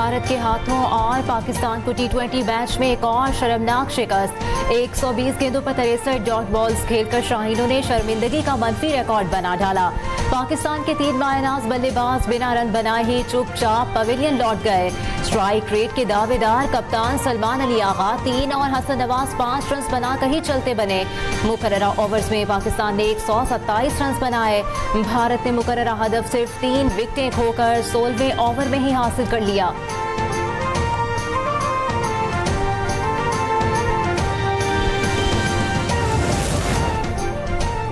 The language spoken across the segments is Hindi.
भारत के हाथों और पाकिस्तान को T20 मैच में एक और शर्मनाक शिकस्त। 120 गेंदों पर 63 डॉट बॉल्स खेलकर शाहीनों ने शर्मिंदगी का मंफी रिकॉर्ड बना डाला। पाकिस्तान के 3 मायनाज बल्लेबाज बिना रन बनाए ही चुपचाप पवेलियन लौट गए। स्ट्राइक रेट के दावेदार कप्तान सलमान अली आगा 3 और हसन नवाज 5 रन बनाकर ही चलते बने। मुकर्ररा ओवर्स में पाकिस्तान ने 127 रन बनाए। भारत ने मुकर्ररा हदफ सिर्फ 3 विकेटें खोकर 16वें ओवर में ही हासिल कर लिया।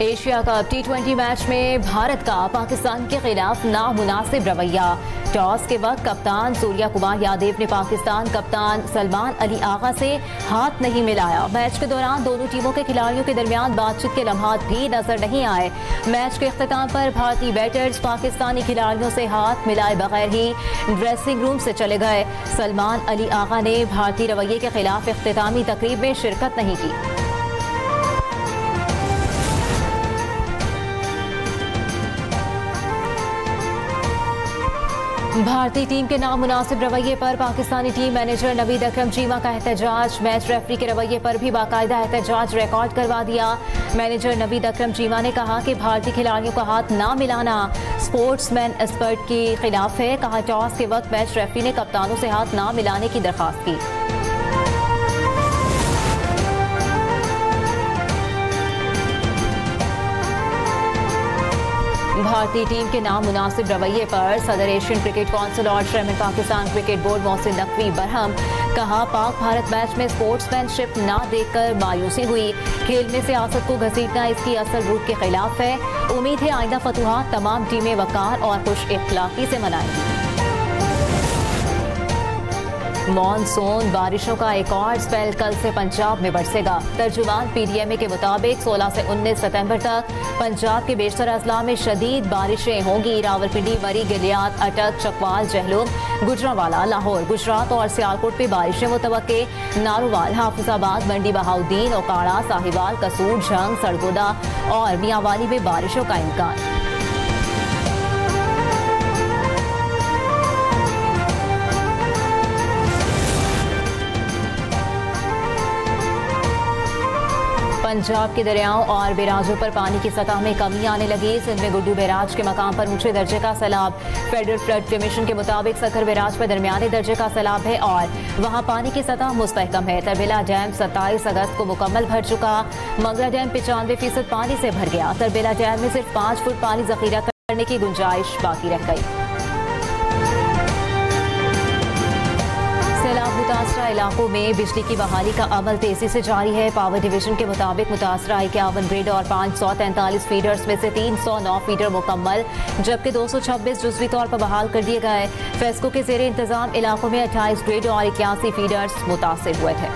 एशिया कप T20 मैच में भारत का पाकिस्तान के खिलाफ नामुनासिब रवैया। टॉस के वक्त कप्तान सूर्या कुमार यादव ने पाकिस्तान कप्तान सलमान अली आगा से हाथ नहीं मिलाया। मैच के दौरान दोनों टीमों के खिलाड़ियों के दरमियान बातचीत के लम्हात भी नजर नहीं आए। मैच के इख्तिताम पर भारतीय बैटर्स पाकिस्तानी खिलाड़ियों से हाथ मिलाए बगैर ही ड्रेसिंग रूम से चले गए। सलमान अली आगा ने भारतीय रवैये के खिलाफ इख्तितामी तकरीब में शिरकत नहीं की। भारतीय टीम के नामुनासिब रवैये पर पाकिस्तानी टीम मैनेजर नवीद अकरम चीमा का एहतजाज। मैच रेफरी के रवैये पर भी बाकायदा एहतजाज रिकॉर्ड करवा दिया। मैनेजर नवीद अकरम चीमा ने कहा कि भारतीय खिलाड़ियों का हाथ ना मिलाना स्पोर्ट्समैन एस्पर्ट के खिलाफ है। कहा टॉस के वक्त मैच रेफरी ने कप्तानों से हाथ ना मिलाने की दरखास्त की। भारतीय टीम के नामुनासिब रवैये पर सदर एशियन क्रिकेट काउंसिल और chairman Pakistan cricket board Mohsin Naqvi Barham. कहा पाक भारत मैच में स्पोर्ट्समैनशिप ना देखकर मायूसी हुई। खेल में सियासत को घसीटना इसकी असल रूप के खिलाफ है। उम्मीद है आइंदा फतुहात तमाम टीमें वकार और खुश इख्लाकी से मनाएंगी। मॉनसून बारिशों का एक और स्पेल कल से पंजाब में बरसेगा। तर्जुमान PDMA के मुताबिक 16 से 19 सितंबर तक पंजाब के बेशतर अजला में शदीद बारिशें होंगी। रावलपिंडी, मरी, गिलियात, अटक, चकवाल, जहलुम, गुजरांवाला, लाहौर, गुजरात और सियालकोट में बारिशें मुतवक्के। नारोवाल, हाफिजाबाद, मंडी बहाउद्दीन, ओकाड़ा, साहिवाल, कसूर, झंग, सरगोदा और मियांवाली में बारिशों का इम्कान। पंजाब के दरियाओं और बैराजों पर पानी की सतह में कमी आने लगी। सिंध में गुड्डू बैराज के मकाम पर ऊंचे दर्जे का सैलाब। फेडरल फ्लड कमीशन के मुताबिक सखर बैराज पर दरमियाने दर्जे का सैलाब है और वहां पानी की सतह मुस्तहकम है। तरबेला डैम 27 अगस्त को मुकम्मल भर चुका। मंगरा डैम 95% पानी से भर गया। तरबेला डैम में सिर्फ 5 फुट पानी जखीरा करने की गुंजाइश बाकी रह गई। सैलाब मुतासरा इलाकों में बिजली की बहाली का अमल तेजी से जारी है। पावर डिवीजन के मुताबिक मुतासरा 51 ग्रिड और 543 फीडर्स में से 309 फीडर मुकम्मल जबकि 226 जुज़वी तौर पर बहाल कर दिए गए। फेस्को के ज़ेरे इंतजाम इलाकों में 28 ग्रिड और 81 फीडर्स मुतासिर हुए थे।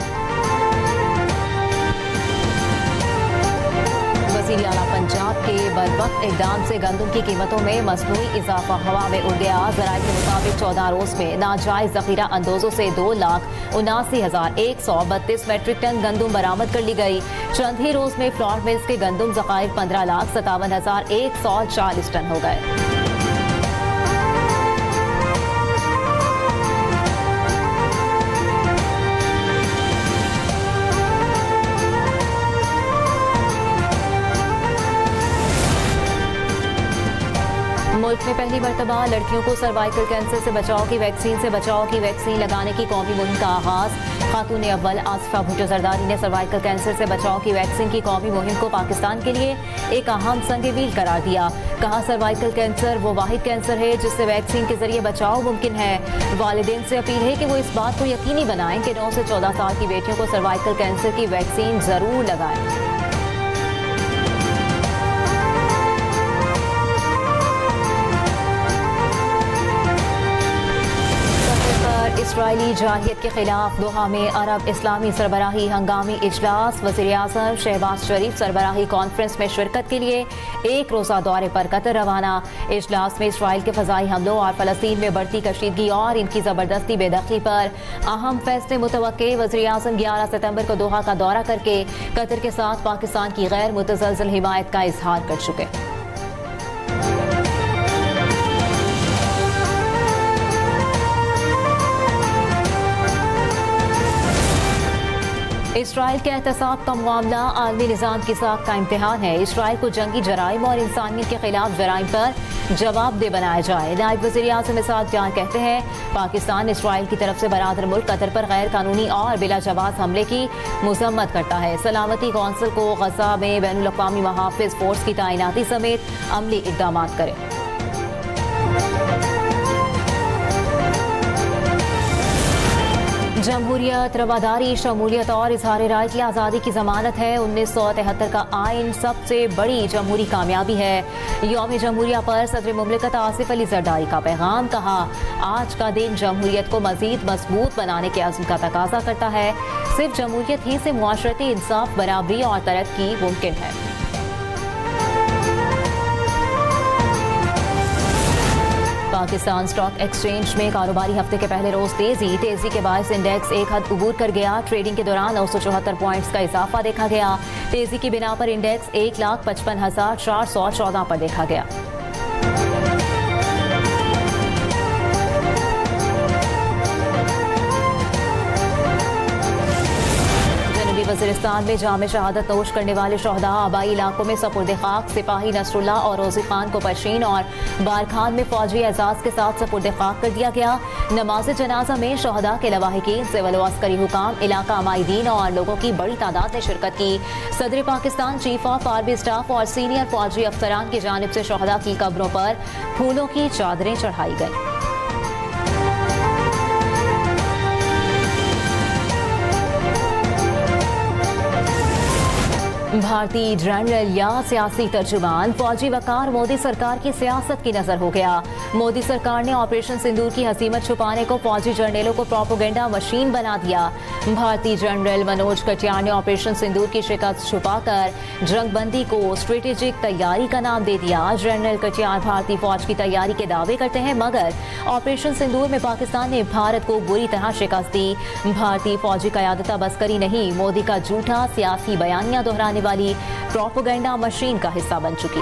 वज़ीर आला पंजाब के बरवक्त इक़दाम से गंदम की कीमतों में मसनूई इजाफा हवा में उड़ गया। ज़राए के मुताबिक 14 रोज में नाजायज जखीरा अंदोजों से 2,79,132 मेट्रिक टन गंदम बरामद कर ली गई। चंद ही रोज में फ्लोर मिल्स के गंदम ज़खायर 15,57,140 टन हो गए। मुल्क में पहली मरतबा लड़कियों को सर्वाइकल कैंसर से बचाव की वैक्सीन लगाने की कौमी मुहिम का आगाज। खातून अव्वल आसिफा भुट्टो जरदारी ने सर्वाइकल कैंसर से बचाव की वैक्सीन की कौमी मुहिम को पाकिस्तान के लिए एक अहम संग-ए-मील करार दिया। कहा सर्वाइकल कैंसर वो वाहिद कैंसर है जिससे वैक्सीन के जरिए बचाव मुमकिन है। वालिदैन से अपील है कि वो इस बात को यकीनी बनाएं कि 9 से 14 साल की बेटियों को सर्वाइकल कैंसर की वैक्सीन जरूर लगाएं। इस्राइली जारहियत के खिलाफ दोहा में अरब इस्लामी सरबराही हंगामी इजलास। वज़ीर-ए-आज़म शहबाज शरीफ सरबराही कॉन्फ्रेंस में शिरकत के लिए एक रोज़ा दौरे पर कतर रवाना। इजलास में इसराइल के फ़ज़ाई हमलों और फ़लस्तीन में बढ़ती कशीदगी और इनकी ज़बरदस्ती बेदखली पर अहम फैसले मुतवक्के। वज़ीर-ए-आज़म 11 सितंबर को दोहा का दौरा करके कतर के साथ पाकिस्तान की गैर मुतज़लज़ल हिमायत का इजहार कर चुके। इसराइल के एहतसाब का मामला आलमी निज़ाम की साख का इम्तिहान है। इसराइल को जंगी जराइम और इंसानियत के खिलाफ जराइम पर जवाबदेह बनाया जाए। नायब वज़ीर आज़म इसाक जान कहते हैं, पाकिस्तान इसराइल की तरफ से बरादर मुल्क कतर पर गैर कानूनी और बिला जवाब हमले की मजम्मत करता है। सलामती कौंसिल को गजा में बैनुल अक़वामी मुहाफ़िज़ फोर्स की तैनाती समेत अमली इक़दाम करें। जमहूरियत, रवादारी, शमूलियत और इजहार राय की आज़ादी की ज़मानत है। 1973 का आइन सबसे बड़ी जमहूरी कामयाबी है। यौम जमहूरिया पर सदर मुमलिकत आसिफ अली ज़रदारी का पैगाम, कहा आज का दिन जमहूरियत को मज़ीद मजबूत बनाने के अज़्म का तकाजा करता है। सिर्फ जमहूरियत ही से मुआशरती इंसाफ, बराबरी और तरक्की मुमकिन है। पाकिस्तान स्टॉक एक्सचेंज में कारोबारी हफ्ते के पहले रोज तेजी के बायस इंडेक्स एक हद उबूर कर गया। ट्रेडिंग के दौरान 974 पॉइंट्स का इजाफा देखा गया। तेजी की बिना पर इंडेक्स 1,55,414 पर देखा गया। वज़ीरिस्तान में जामे शहादत नोश करने वाले शहदा आबाई इलाकों में सपुर्द खाक सिपाही नसरुल्लाह और रोजी खान को परशीन और बारखान में फौजी एजाज के साथ सपुर्द खाक कर दिया गया। नमाज जनाजा में शहदा के लवाहिकीन, सिविल व अस्करी हुकाम, इलाका अमायदीन और लोगों की बड़ी तादाद ने शिरकत की। सदर Pakistan, chief of army staff और सीनियर फौजी अफसरान की जानिब से शहदा की कब्रों पर फूलों की चादरें चढ़ाई गई। भारतीय जनरल या सियासी तर्जुमान फौजी वकार मोदी सरकार की सियासत की नजर हो गया। मोदी सरकार ने ऑपरेशन सिंदूर की हसीमत छुपाने को फौजी जर्नलों को प्रोपेगेंडा मशीन बना दिया। भारतीय जनरल मनोज कटियार ने ऑपरेशन सिंदूर की शिकस्त छुपाकर जंगबंदी को स्ट्रेटेजिक तैयारी का नाम दे दिया। जनरल कटियार भारतीय फौज की तैयारी के दावे करते हैं, मगर ऑपरेशन सिंदूर में पाकिस्तान ने भारत को बुरी तरह शिकस्त दी। भारतीय फौजी क़यादत बसकरी नहीं, मोदी का झूठा सियासी बयानियां दोहराने वाली प्रोपेगेंडा मशीन का हिस्सा बन चुकी।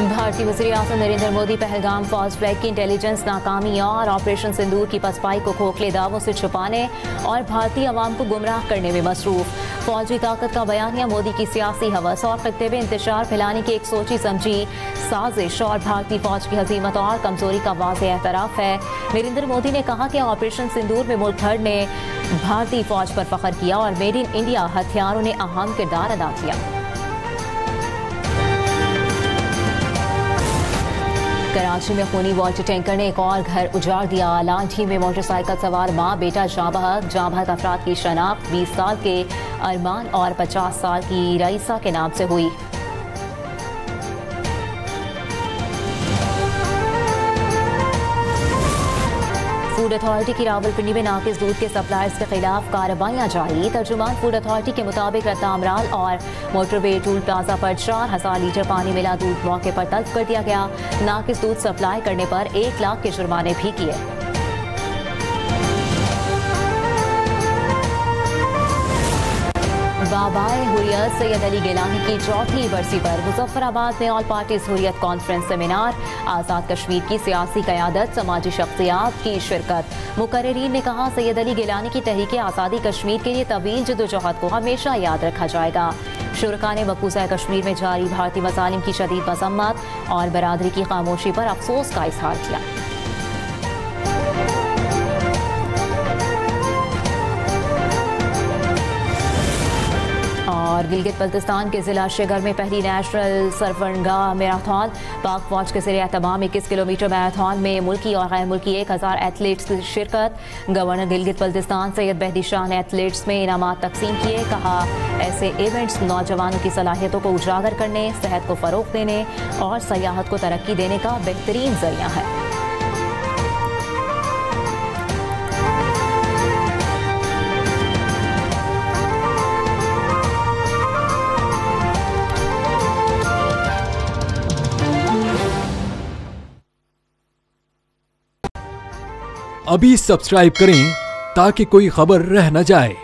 भारतीय वज़ीर आज़म नरेंद्र मोदी पहलगाम फॉल्स फ्लैग की इंटेलिजेंस नाकामी और ऑपरेशन सिंदूर की पसपाई को खोखले दावों से छुपाने और भारतीय अवाम को गुमराह करने में मसरूफ। फौजी ताकत का बयानिया मोदी की सियासी हवस और खित्ते में इंतशार फैलाने की एक सोची समझी साजिश और भारतीय फौज की हजीमत और कमजोरी का वाज़ेह एतराफ है। नरेंद्र मोदी ने कहा कि ऑपरेशन सिंदूर में मुल्क भर ने भारतीय फौज पर फख्र किया और मेड इन इंडिया हथियारों ने अहम किरदार अदा किया। कराची में खूनी वाटर टैंकर ने एक और घर उजाड़ दिया। लाठी में मोटरसाइकिल सवार माँ बेटा जाँ बहक अफराद की शनाख्त 20 साल के अरमान और 50 साल की रईसा के नाम से हुई। फूड अथॉरिटी की रावलपिंडी में नाकिस दूध के सप्लायर्स के खिलाफ कार्रवाइयां जारी। तर्जुमान फूड अथॉरिटी के मुताबिक रत्ता अमराल और मोटरवे टूल प्लाजा पर 4000 लीटर पानी मिला दूध मौके पर तलब कर दिया गया। नाकिस दूध सप्लाई करने पर 1 लाख के जुर्माने भी किए। बाबाए हुर्रियत सैयद अली गिलानी की चौथी बरसी पर मुजफ्फराबाद में all parties Hurriyat conference seminar. Azad Kashmir की सियासी क़यादत, समाजी शख्सियात की शिरकत। मुकर्रिरीन ने कहा, सैयद अली गिलानी की तहरीक आज़ादी कश्मीर के लिए तवील जदोजहद को हमेशा याद रखा जाएगा। शुरका ने मकबूजा कश्मीर में जारी भारतीय मज़ालिम की शदीद मज़म्मत और बरादरी की खामोशी पर अफसोस का इजहार किया। और गिलगित बल्तिस्तान के जिला शेगर में पहली नेशनल सरफरगाह मैराथन। पाक फौज के ज़रिए तमाम 21 किलोमीटर मैराथन में मुल्की और गैर मुल्की 1000 एथलीट्स की शिरकत। गवर्नर गिलगित बल्तिस्तान सैयद बहदी शाह ने एथलीट्स में इनामात तकसीम किए। कहा, ऐसे इवेंट्स नौजवानों की सलाहियतों को उजागर करने, सेहत को फ़रोग़ देने और सयाहत को तरक्की देने का बेहतरीन ज़रिया है। अभी सब्सक्राइब करें ताकि कोई खबर रह न जाए।